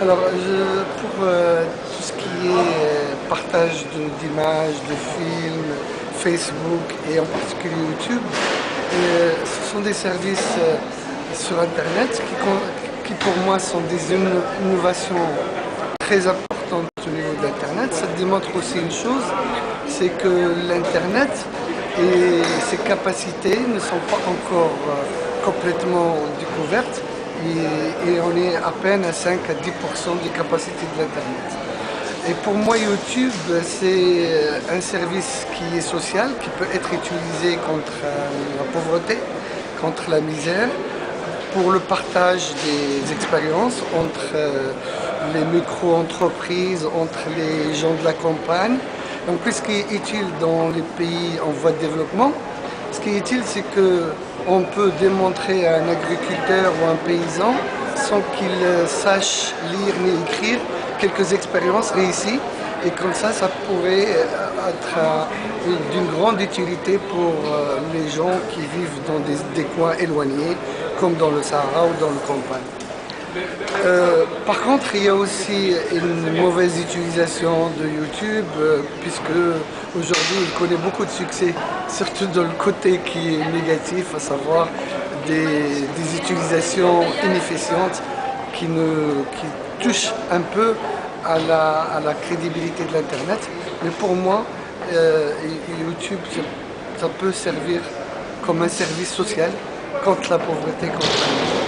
Alors, pour tout ce qui est partage d'images, de films, Facebook et en particulier YouTube, ce sont des services sur Internet qui pour moi sont des innovations très importantes au niveau de l'Internet. Ça démontre aussi une chose, c'est que l'Internet et ses capacités ne sont pas encore complètement découvertes et on est à peine à 5 à 10% des capacités de l'Internet. Et pour moi, YouTube, c'est un service qui est social, qui peut être utilisé contre la pauvreté, contre la misère, pour le partage des expériences entre les micro-entreprises, entre les gens de la campagne. Donc, ce qui est utile dans les pays en voie de développement, ce qui est utile, c'est qu'on peut démontrer à un agriculteur ou un paysan, sans qu'il sache lire ni écrire, quelques expériences réussies. Et comme ça pourrait être d'une grande utilité pour les gens qui vivent dans des coins éloignés, comme dans le Sahara ou dans le campagne. Par contre, il y a aussi une mauvaise utilisation de YouTube, puisque aujourd'hui il connaît beaucoup de succès, surtout dans le côté qui est négatif, à savoir des utilisations inefficientes qui touchent un peu à la crédibilité de l'Internet. Mais pour moi, YouTube, ça peut servir comme un service social contre la pauvreté, contre la misère.